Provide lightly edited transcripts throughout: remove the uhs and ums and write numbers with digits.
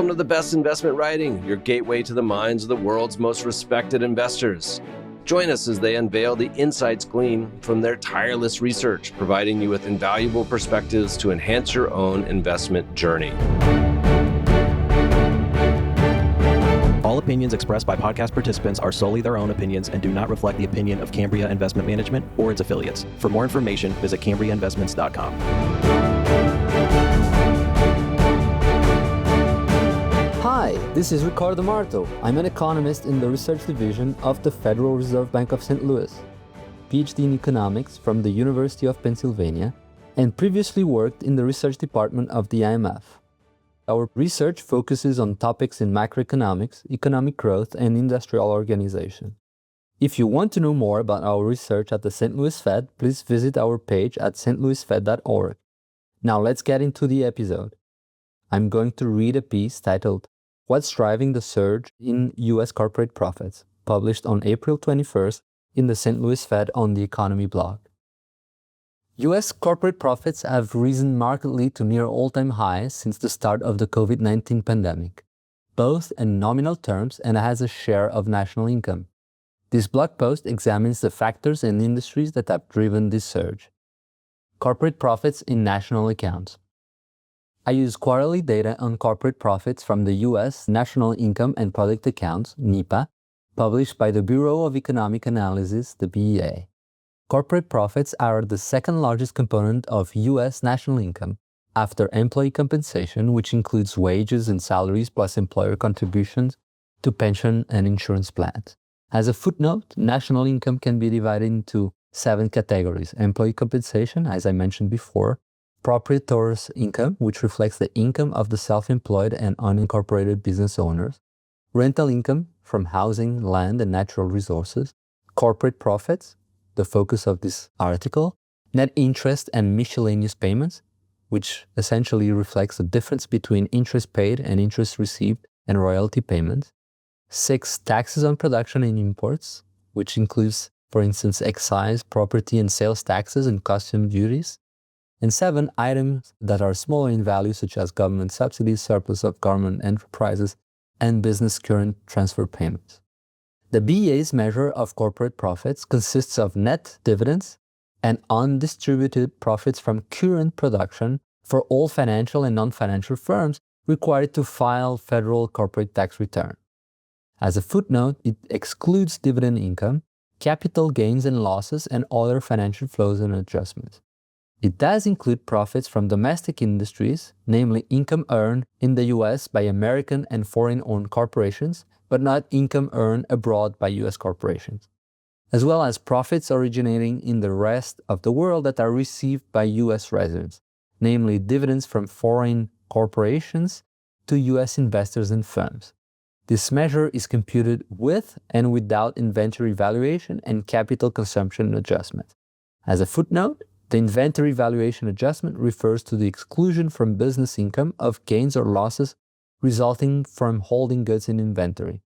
Welcome to the best investment writing, your gateway to the minds of the world's most respected investors. Join us as they unveil the insights gleaned from their tireless research, providing you with invaluable perspectives to enhance your own investment journey. All opinions expressed by podcast participants are solely their own opinions and do not reflect the opinion of Cambria Investment Management or its affiliates. For more information, visit CambriaInvestments.com. Hi, this is Ricardo Marto. I'm an economist in the research division of the Federal Reserve Bank of St. Louis, PhD in economics from the University of Pennsylvania, and previously worked in the research department of the IMF. Our research focuses on topics in macroeconomics, economic growth, and industrial organization. If you want to know more about our research at the St. Louis Fed, please visit our page at stlouisfed.org. Now let's get into the episode. I'm going to read a piece titled, What's Driving the Surge in U.S. Corporate Profits, published on April 21st in the St. Louis Fed on the Economy blog. U.S. corporate profits have risen markedly to near all-time highs since the start of the COVID-19 pandemic, both in nominal terms and as a share of national income. This blog post examines the factors and industries that have driven this surge. Corporate profits in national accounts. I use quarterly data on corporate profits from the U.S. National Income and Product Accounts, NIPA, published by the Bureau of Economic Analysis, the BEA. Corporate profits are the second largest component of U.S. national income, after employee compensation, which includes wages and salaries plus employer contributions to pension and insurance plans. As a footnote, national income can be divided into 7 categories: employee compensation, as I mentioned before, proprietor's income, which reflects the income of the self-employed and unincorporated business owners, rental income from housing, land, and natural resources, corporate profits, the focus of this article, net interest and miscellaneous payments, which essentially reflects the difference between interest paid and interest received, and royalty payments, 6, taxes on production and imports, which includes, for instance, excise, property and sales taxes, and custom duties, and 7, items that are smaller in value, such as government subsidies, surplus of government enterprises, and business current transfer payments. The BEA's measure of corporate profits consists of net dividends and undistributed profits from current production for all financial and non-financial firms required to file federal corporate tax return. As a footnote, it excludes dividend income, capital gains and losses, and other financial flows and adjustments. It does include profits from domestic industries, namely income earned in the U.S. by American and foreign-owned corporations, but not income earned abroad by U.S. corporations, as well as profits originating in the rest of the world that are received by U.S. residents, namely dividends from foreign corporations to U.S. investors and firms. This measure is computed with and without inventory valuation and capital consumption adjustment. As a footnote, the inventory valuation adjustment refers to the exclusion from business income of gains or losses resulting from holding goods in inventory.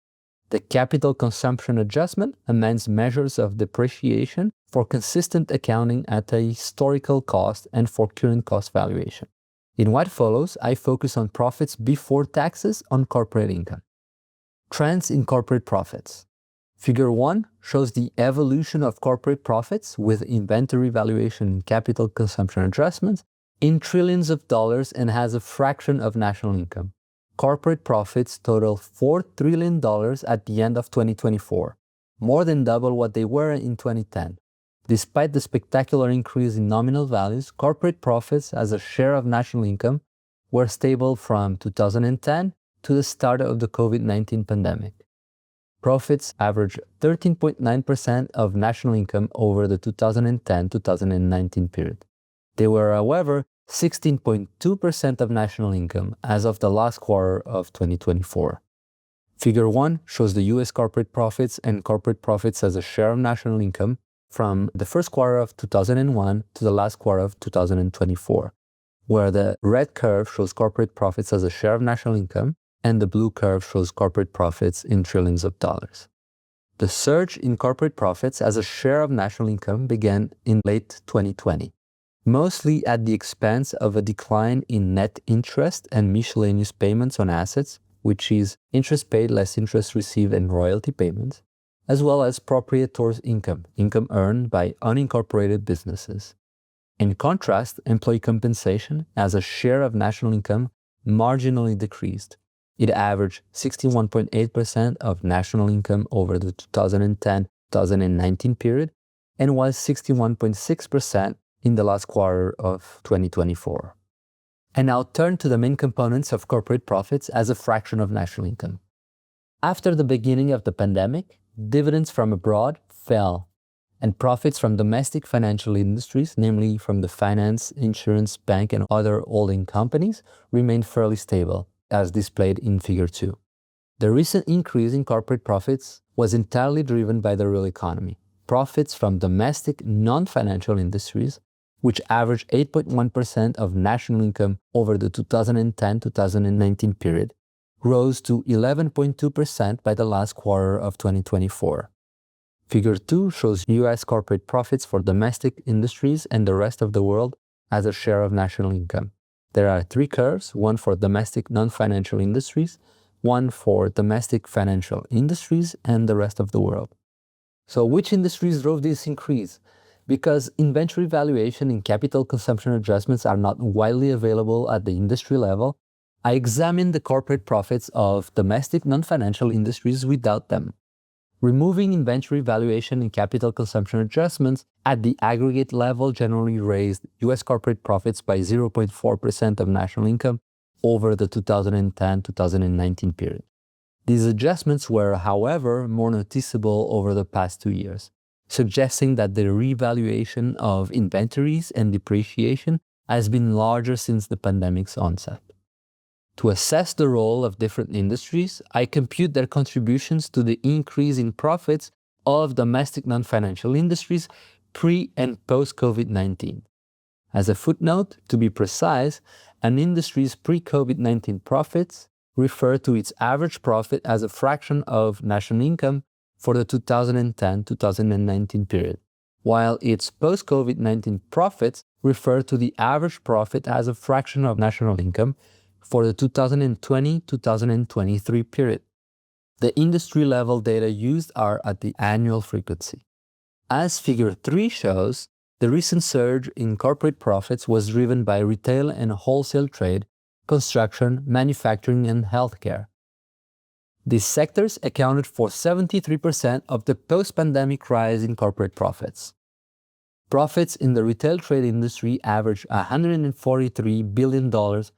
The capital consumption adjustment amends measures of depreciation for consistent accounting at a historical cost and for current cost valuation. In what follows, I focus on profits before taxes on corporate income. Trends in corporate profits. Figure 1 shows the evolution of corporate profits with inventory valuation and capital consumption adjustments in trillions of dollars and has a fraction of national income. Corporate profits total $4 trillion at the end of 2024, more than double what they were in 2010. Despite the spectacular increase in nominal values, corporate profits as a share of national income were stable from 2010 to the start of the COVID-19 pandemic. Profits averaged 13.9% of national income over the 2010-2019 period. They were, however, 16.2% of national income as of the last quarter of 2024. Figure 1 shows the U.S. corporate profits and corporate profits as a share of national income from the first quarter of 2001 to the last quarter of 2024, where the red curve shows corporate profits as a share of national income and the blue curve shows corporate profits in trillions of dollars. The surge in corporate profits as a share of national income began in late 2020, mostly at the expense of a decline in net interest and miscellaneous payments on assets which is interest paid less interest received and royalty payments, as well as proprietor's income, income earned by unincorporated businesses. In contrast, employee compensation as a share of national income marginally decreased. It averaged 61.8% of national income over the 2010-2019 period and was 61.6% in the last quarter of 2024. And now turn to the main components of corporate profits as a fraction of national income. After the beginning of the pandemic, dividends from abroad fell, and profits from domestic financial industries, namely from the finance, insurance, bank, and other holding companies, remained fairly stable, as displayed in Figure 2. The recent increase in corporate profits was entirely driven by the real economy. Profits from domestic non-financial industries, which averaged 8.1% of national income over the 2010-2019 period, rose to 11.2% by the last quarter of 2024. Figure 2 shows U.S. corporate profits for domestic industries and the rest of the world as a share of national income. There are three curves, one for domestic non-financial industries, one for domestic financial industries, and the rest of the world. So which industries drove this increase? Because inventory valuation and capital consumption adjustments are not widely available at the industry level, I examined the corporate profits of domestic non-financial industries without them. Removing inventory valuation and capital consumption adjustments at the aggregate level generally raised U.S. corporate profits by 0.4% of national income over the 2010-2019 period. These adjustments were, however, more noticeable over the past 2 years, suggesting that the revaluation of inventories and depreciation has been larger since the pandemic's onset. To assess the role of different industries, I compute their contributions to the increase in profits of domestic non-financial industries pre- and post-COVID-19. As a footnote, to be precise, an industry's pre-COVID-19 profits refer to its average profit as a fraction of national income for the 2010-2019 period, while its post-COVID-19 profits refer to the average profit as a fraction of national income for the 2020-2023 period. The industry-level data used are at the annual frequency. As Figure 3 shows, the recent surge in corporate profits was driven by retail and wholesale trade, construction, manufacturing, and healthcare. These sectors accounted for 73% of the post-pandemic rise in corporate profits. Profits in the retail trade industry averaged $143 billion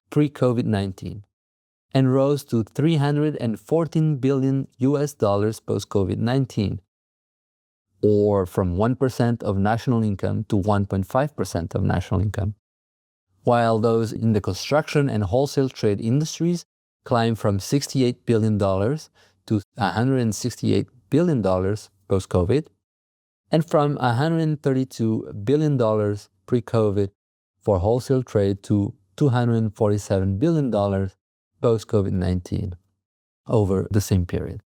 pre-COVID-19 and rose to $314 billion post-COVID-19, or from 1% of national income to 1.5% of national income, while those in the construction and wholesale trade industries climbed from $68 billion to $168 billion post-COVID, and from $132 billion pre-COVID for wholesale trade to $247 billion post-COVID-19 over the same period.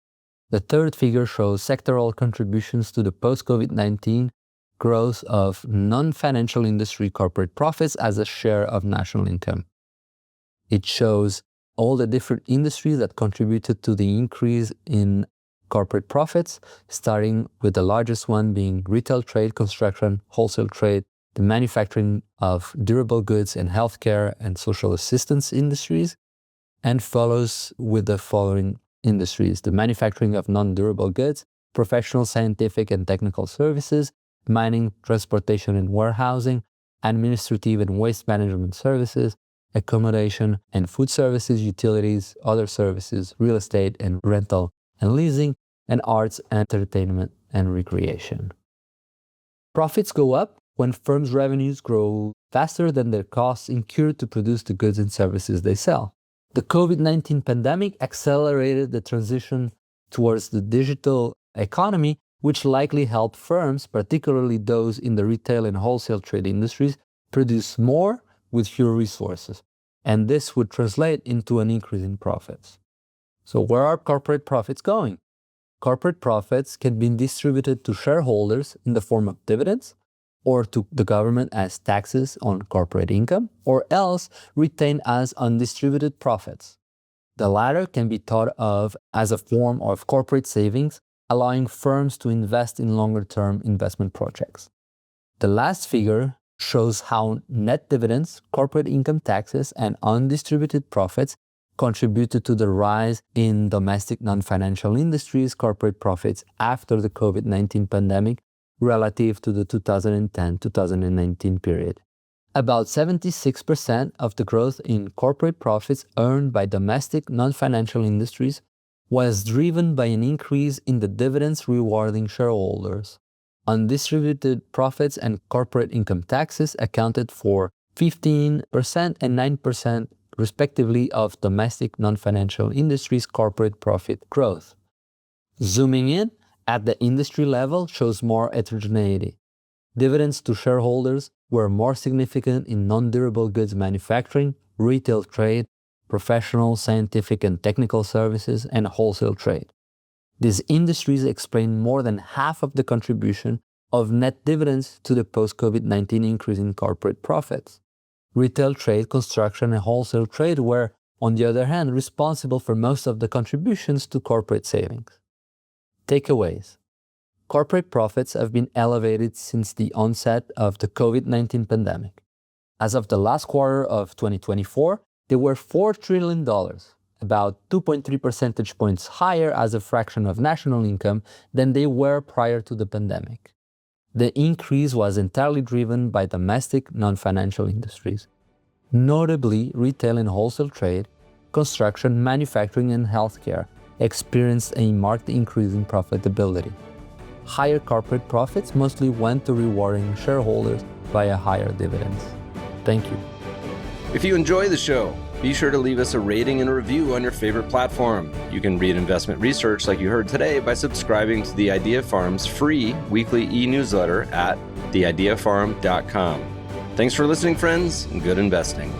The third figure shows sectoral contributions to the post-COVID-19 growth of non-financial industry corporate profits as a share of national income. It shows all the different industries that contributed to the increase in corporate profits, starting with the largest one being retail trade, construction, wholesale trade, the manufacturing of durable goods and healthcare and social assistance industries, and follows with the following industries: the manufacturing of non-durable goods, professional, scientific, and technical services, mining, transportation and warehousing, administrative and waste management services, accommodation and food services, utilities, other services, real estate and rental and leasing, and arts, entertainment, and recreation. Profits go up when firms' revenues grow faster than their costs incurred to produce the goods and services they sell. The COVID-19 pandemic accelerated the transition towards the digital economy, which likely helped firms, particularly those in the retail and wholesale trade industries, produce more with fewer resources. And this would translate into an increase in profits. So where are corporate profits going? Corporate profits can be distributed to shareholders in the form of dividends, or to the government as taxes on corporate income, or else retained as undistributed profits. The latter can be thought of as a form of corporate savings, allowing firms to invest in longer-term investment projects. The last figure shows how net dividends, corporate income taxes, and undistributed profits contributed to the rise in domestic non-financial industries corporate profits after the COVID-19 pandemic relative to the 2010-2019 period. About 76% of the growth in corporate profits earned by domestic non-financial industries was driven by an increase in the dividends rewarding shareholders. Undistributed profits and corporate income taxes accounted for 15% and 9% respectively of domestic non-financial industries corporate profit growth. Zooming in at the industry level shows more heterogeneity. Dividends to shareholders were more significant in non-durable goods manufacturing, retail trade, professional, scientific and technical services, and wholesale trade. These industries explain more than half of the contribution of net dividends to the post-COVID-19 increase in corporate profits. Retail trade, construction, and wholesale trade were, on the other hand, responsible for most of the contributions to corporate savings. Takeaways. Corporate profits have been elevated since the onset of the COVID-19 pandemic. As of the last quarter of 2024, they were $4 trillion, about 2.3 percentage points higher as a fraction of national income than they were prior to the pandemic. The increase was entirely driven by domestic non-financial industries. Notably, retail and wholesale trade, construction, manufacturing, and healthcare experienced a marked increase in profitability. Higher corporate profits mostly went to rewarding shareholders via higher dividends. Thank you. If you enjoy the show, be sure to leave us a rating and a review on your favorite platform. You can read investment research like you heard today by subscribing to the Idea Farm's free weekly e-newsletter at theideafarm.com. Thanks for listening, friends, and good investing.